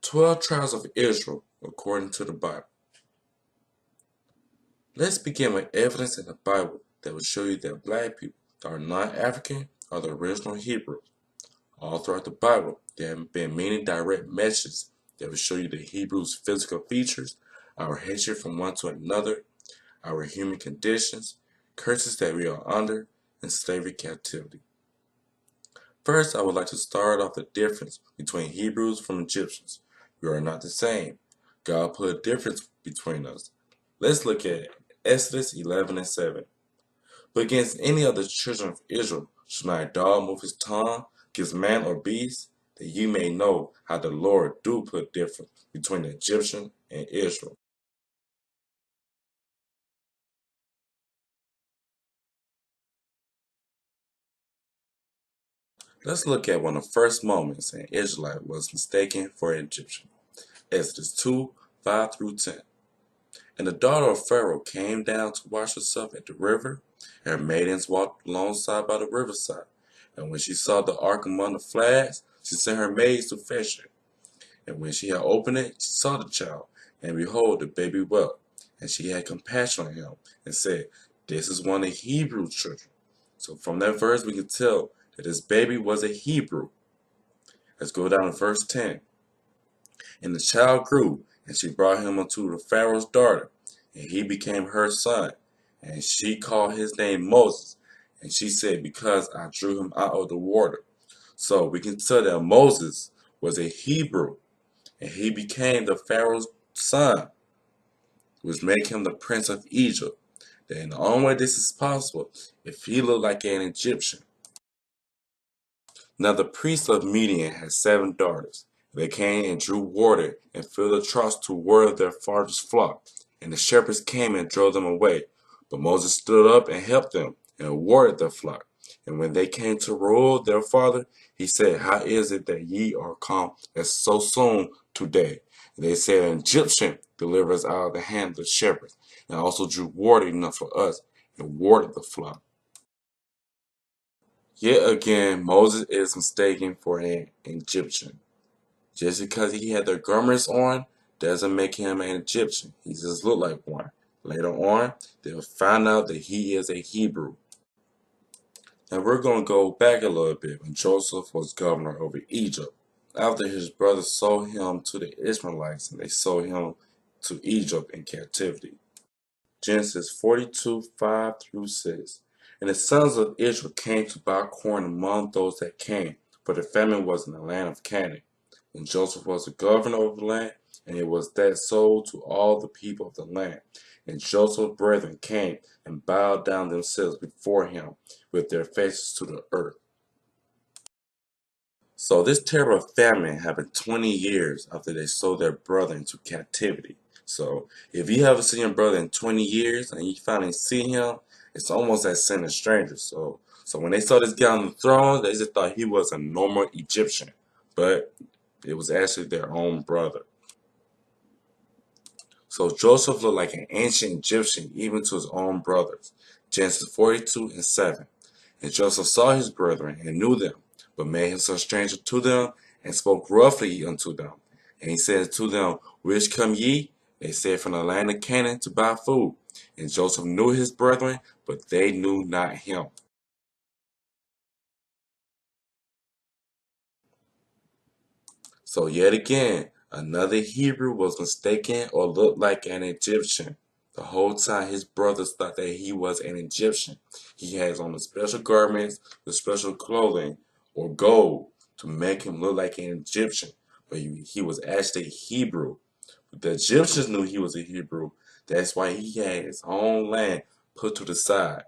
12 tribes of Israel according to the Bible. Let's begin with evidence in the Bible that will show you that black people that are non-African are the original Hebrews. All throughout the Bible, there have been many direct messages that will show you the Hebrews' physical features, our hatred from one to another, our human conditions, curses that we are under, and slavery captivity. First, I would like to start off the difference between Hebrews from Egyptians. We are not the same. God put a difference between us. Let's look at Exodus 11 and 7. But against any of the children of Israel shall not a dog move his tongue against man or beast, that you may know how the Lord do put difference between the Egyptian and Israel. Let's look at one of the first moments an Israelite was mistaken for an Egyptian. Exodus 2, 5 through 10. And the daughter of Pharaoh came down to wash herself at the river, and her maidens walked alongside by the riverside. And when she saw the ark among the flags, she sent her maids to fetch it. And when she had opened it, she saw the child, and behold, the baby wept. And she had compassion on him, and said, This is one of the Hebrew children. So from that verse, we can tell that this baby was a Hebrew. Let's go down to verse 10. And the child grew, and she brought him unto the Pharaoh's daughter, and he became her son. And she called his name Moses. And she said, Because I drew him out of the water. So we can tell that Moses was a Hebrew, and he became the Pharaoh's son, which made him the prince of Egypt. Then the only way this is possible, if he looked like an Egyptian. Now the priest of Midian had 7 daughters. They came and drew water and filled the troughs to water their father's flock. And the shepherds came and drove them away. But Moses stood up and helped them and watered their flock. And when they came to rule their father, he said, How is it that ye are come as so soon today? And they said, An Egyptian delivered us out of the hand of the shepherds, and also drew water enough for us, and watered the flock. Yet again, Moses is mistaken for an Egyptian. Just because he had the garments on doesn't make him an Egyptian. He just looked like one. Later on, they'll find out that he is a Hebrew. Now we're going to go back a little bit when Joseph was governor over Egypt. After his brothers sold him to the Israelites and they sold him to Egypt in captivity. Genesis 42, 5 through 6. And the sons of Israel came to buy corn among those that came, for the famine was in the land of Canaan. And Joseph was the governor of the land, and it was that sold to all the people of the land. And Joseph's brethren came and bowed down themselves before him with their faces to the earth. So this terrible famine happened 20 years after they sold their brother into captivity. So if you haven't seen your brother in 20 years and you finally see him, it's almost like seeing a stranger. So when they saw this guy on the throne, they just thought he was a normal Egyptian. But it was actually their own brother. So Joseph looked like an ancient Egyptian even to his own brothers. Genesis 42 and 7. And Joseph saw his brethren and knew them, but made himself stranger to them and spoke roughly unto them. And he said to them, Whence come ye? They said, From the land of Canaan to buy food. And Joseph knew his brethren, but they knew not him. So yet again, another Hebrew was mistaken or looked like an Egyptian. The whole time his brothers thought that he was an Egyptian. He has on the special garments, the special clothing, or gold to make him look like an Egyptian. But he was actually Hebrew. But the Egyptians knew he was a Hebrew. That's why he had his own land put to the side.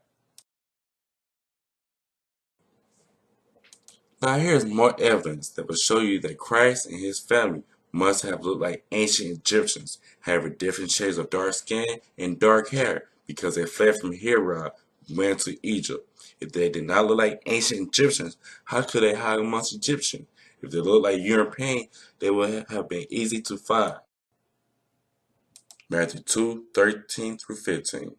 Now here's more evidence that will show you that Christ and his family must have looked like ancient Egyptians, having different shades of dark skin and dark hair, because they fled from Herod and went to Egypt. If they did not look like ancient Egyptians, how could they hide amongst Egyptians? If they looked like European, they would have been easy to find. Matthew 2, 13 through 15.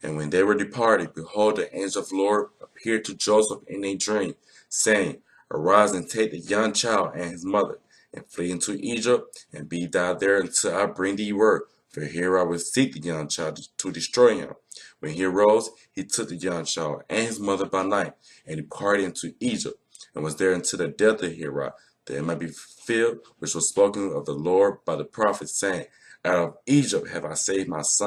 And when they were departed, behold, the angel of the Lord appeared to Joseph in a dream, saying, Arise and take the young child and his mother, and flee into Egypt, and be thou there until I bring thee word. For here I will seek the young child to destroy him. When he arose, he took the young child and his mother by night, and departed into Egypt, and was there until the death of Herod, that it might be fulfilled which was spoken of the Lord by the prophet, saying, Out of Egypt have I saved my son.